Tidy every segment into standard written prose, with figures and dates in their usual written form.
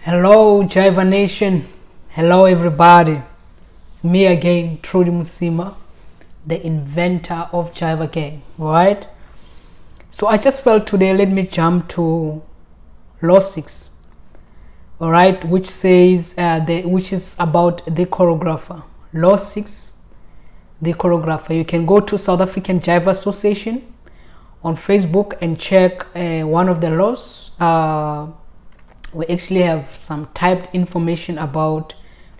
Hello Jaiva Nation, hello everybody. It's me again, Trudy Musima, the inventor of Jaiva game, right? So I just felt today, let me jump to Law 6, all right, which says, which is about the choreographer. Law 6, the choreographer. You can go to South African Jaiva Association on Facebook and check one of the laws. We actually have some typed information about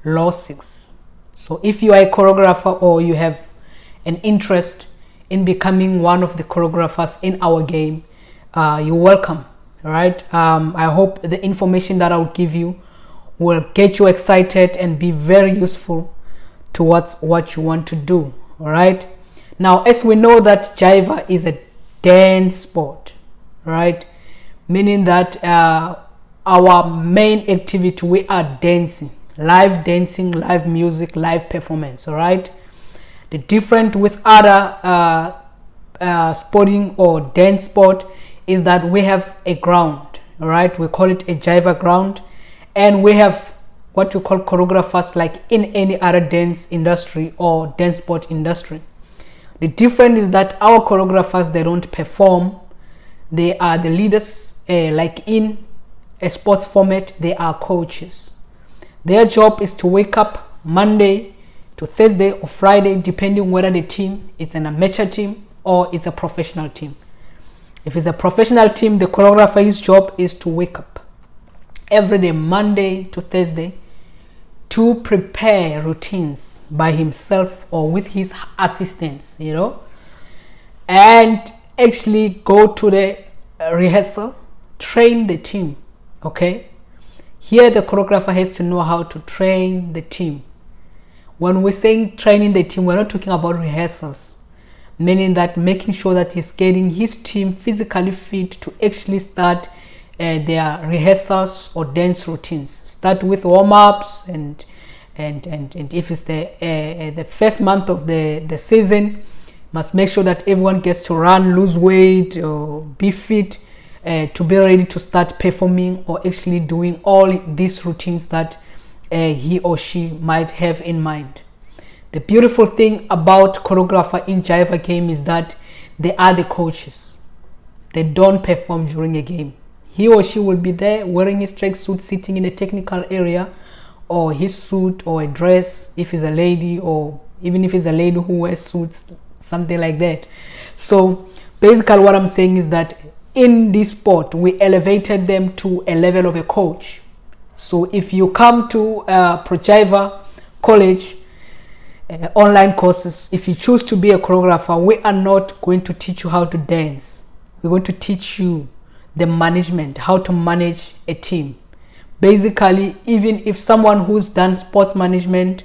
Law 6. So if you are a choreographer or you have an interest in becoming one of the choreographers in our game, you're welcome. All right. I hope the information that I'll give you will get you excited and be very useful towards what you want to do. All right. Now, as we know that Jaiva is a dance sport, right? Meaning that our main activity, we are dancing, live music, live performance. All right. The difference with other sporting or dance sport is that we have a ground. All right, we call it a Jaiva ground, and we have what we call choreographers like in any other dance industry or dance sport industry. The difference is that our choreographers, they don't perform, they are the leaders. Like in a sports format, they are coaches. Their job is to wake up Monday to Thursday or Friday, depending whether the team is an amateur team or it's a professional team. If it's a professional team, the choreographer's job is to wake up every day, Monday to Thursday, to prepare routines by himself or with his assistants, and actually go to the rehearsal, train the team. Okay, here the choreographer has to know how to train the team. When we're saying training the team, we're not talking about rehearsals, meaning that making sure that he's getting his team physically fit to actually start their rehearsals or dance routines. Start with warm-ups and if it's the first month of the season, must make sure that everyone gets to run, lose weight, or be fit to be ready to start performing or actually doing all these routines that he or she might have in mind. The beautiful thing about choreographer in Jaiva game is that they are the coaches. They don't perform during a game. He or she will be there wearing his tracksuit, sitting in a technical area, or his suit or a dress if it's a lady, or even if it's a lady who wears suits, something like that. So basically what I'm saying is that in this sport, we elevated them to a level of a coach. So if you come to Pro Jaiva College online courses, if you choose to be a choreographer, we are not going to teach you how to dance. We're going to teach you the management, how to manage a team. Basically, even if someone who's done sports management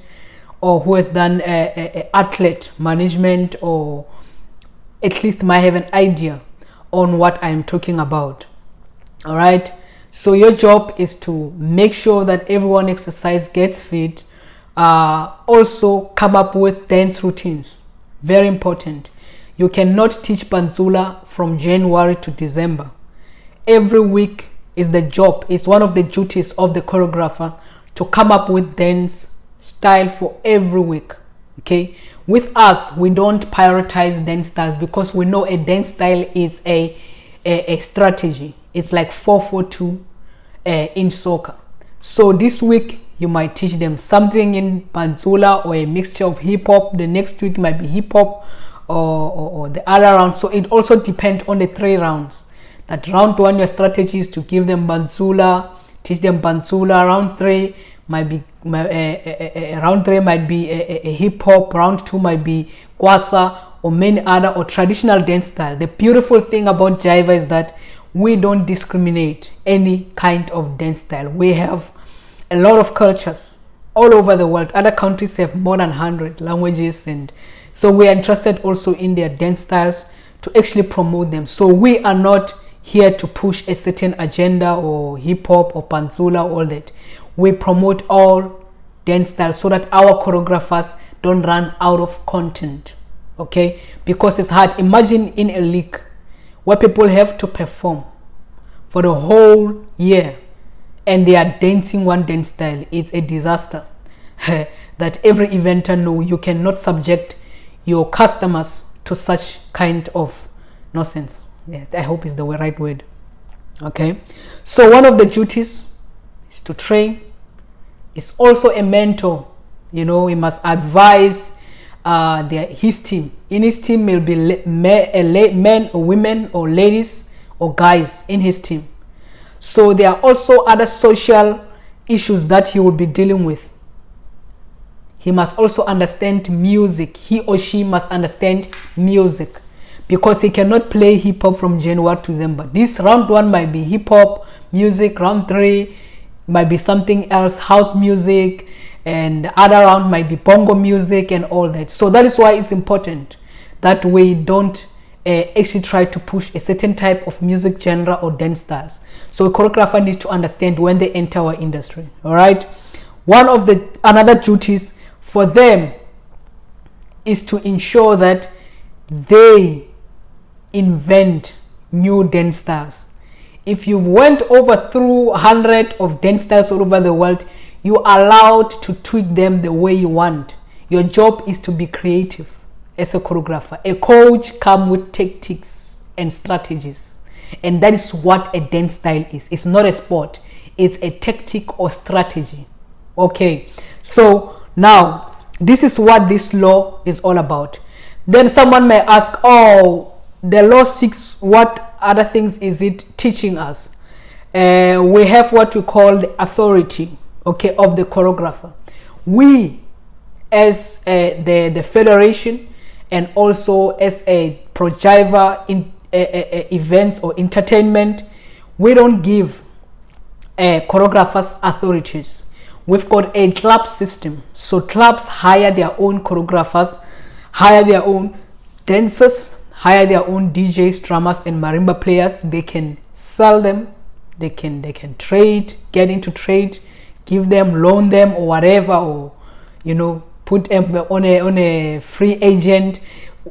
or who has done athlete management, or at least might have an idea on what I'm talking about. All right. So your job is to make sure that everyone exercise, gets fit, also come up with dance routines. Very important. You cannot teach Panzula from January to December. Every week is the job. It's one of the duties of the choreographer to come up with dance style for every week. Okay. With us, we don't prioritize dance styles because we know a dance style is a strategy. It's like 4-4-2 in soccer. So this week you might teach them something in Panzula or a mixture of hip hop. The next week might be hip hop or the other round. So it also depends on the 3 rounds. That round 1, your strategy is to give them Panzula, teach them Panzula. Round 3 might be a hip hop. Round 2 might be kwasa or many other or traditional dance style. The beautiful thing about Jaiva is that we don't discriminate any kind of dance style. We have a lot of cultures all over the world. Other countries have more than 100 languages, and so we are interested also in their dance styles to actually promote them. So we are not here to push a certain agenda or hip hop or Panzula, all that. We promote all dance styles so that our choreographers don't run out of content. Okay, because it's hard. Imagine in a league where people have to perform for the whole year and they are dancing one dance style, it's a disaster. That every eventer know you cannot subject your customers to such kind of nonsense. Yeah, I hope it's the right word. Okay, so one of the duties is to train. It's also a mentor. You know, he must advise his team. In his team will be men or women or ladies or guys in his team. So there are also other social issues that he will be dealing with. He must also understand music. He or she must understand music, because he cannot play hip hop from January to December. This round 1 might be hip hop music, round 3 might be something else, house music, and the other round might be bongo music and all that. So that is why it's important that we don't actually try to push a certain type of music genre or dance styles. So a choreographer needs to understand when they enter our industry. All right, one of the another duties for them is to ensure that they invent new dance styles. If you went over through 100 of dance styles all over the world, you are allowed to tweak them the way you want. Your job is to be creative as a choreographer. A coach comes with tactics and strategies, and that is what a dance style is. It's not a sport, it's a tactic or strategy. Okay, so now this is what this law is all about. Then someone may ask, oh, the law 6, what other things is it teaching us? We have what we call the authority, okay, of the choreographer. We as the federation, and also as a Jaiva events or entertainment, we don't give choreographers authorities. We've got a club system, so clubs hire their own choreographers, hire their own dancers, hire their own DJs, drummers, and marimba players. They can sell them, they can trade, get into trade, give them, loan them, or whatever, or you know, put them on a free agent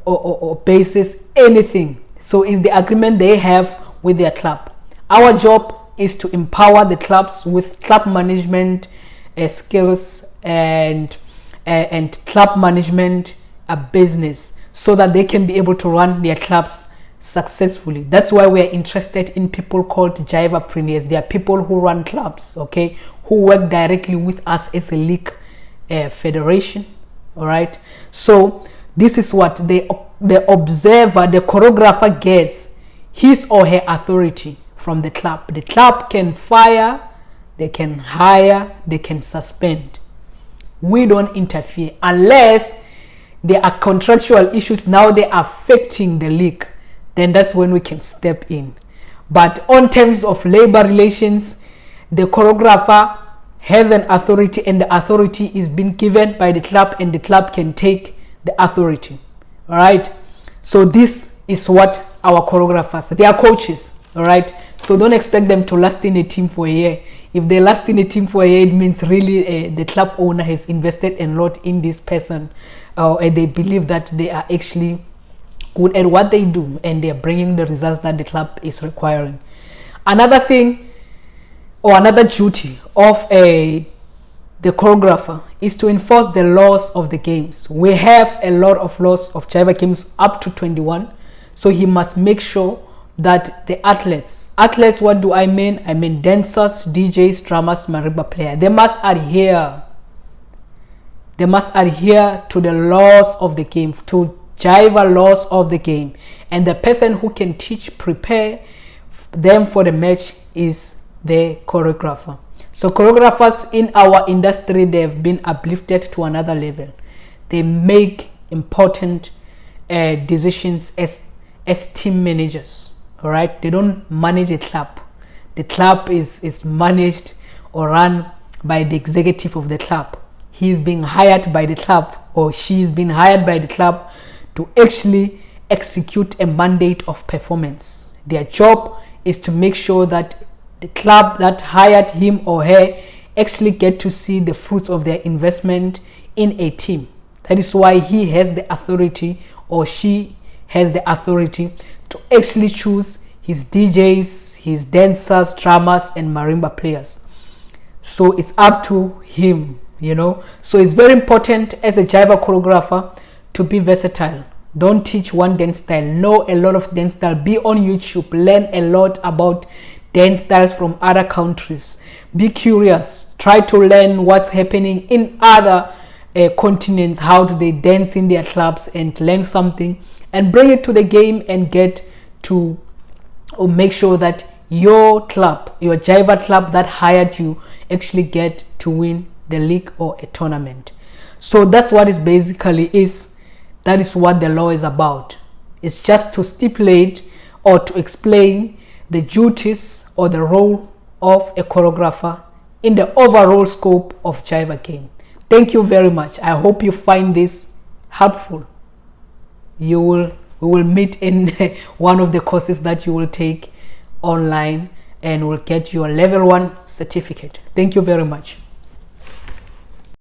or basis, anything. So it's the agreement they have with their club. Our job is to empower the clubs with club management skills and club management business, so that they can be able to run their clubs successfully. That's why we are interested in people called Jaivapreneurs. They are people who run clubs, okay, who work directly with us as a league federation. All right, so this is what the observer, the choreographer, gets his or her authority from the club. The club can fire, they can hire, they can suspend. We don't interfere unless there are contractual issues now they are affecting the league. Then that's when we can step in. But on terms of labor relations, the choreographer has an authority, and the authority is being given by the club, and the club can take the authority. All right, so this is what our choreographers, they are coaches. All right, so don't expect them to last in a team for a year. If they last in a team for a year, it means really the club owner has invested a lot in this person, and they believe that they are actually good at what they do, and they are bringing the results that the club is requiring. Another thing, or another duty of the choreographer, is to enforce the laws of the games. We have a lot of laws of Jaiva games up to 21, so he must make sure that the athletes, what do I mean? I mean dancers, DJs, drummers, marimba player, they must adhere to the laws of the game, to Jaiva laws of the game. And the person who can prepare them for the match is the choreographer. So choreographers in our industry, they've been uplifted to another level. They make important decisions as team managers. All right, they don't manage a club. The club is managed or run by the executive of the club. He is being hired by the club, or she is being hired by the club to actually execute a mandate of performance. Their job is to make sure that the club that hired him or her actually get to see the fruits of their investment in a team. That is why he has the authority, or she has the authority, to actually choose his DJs, his dancers, drummers, and marimba players. So it's up to him, you know. So it's very important as a Jaiva choreographer to be versatile. Don't teach one dance style, know a lot of dance style. Be on YouTube, learn a lot about dance styles from other countries. Be curious, try to learn what's happening in other continents, how do they dance in their clubs, and learn something and bring it to the game and get to, or make sure that your club, your Jaiva club that hired you, actually get to win the league or a tournament. So that's what it basically is. That is what the law is about. It's just to stipulate or to explain the duties or the role of a choreographer in the overall scope of Jaiva game. Thank you very much. I hope you find this helpful. We will meet in one of the courses that you will take online and will get your level 1 certificate. Thank you very much.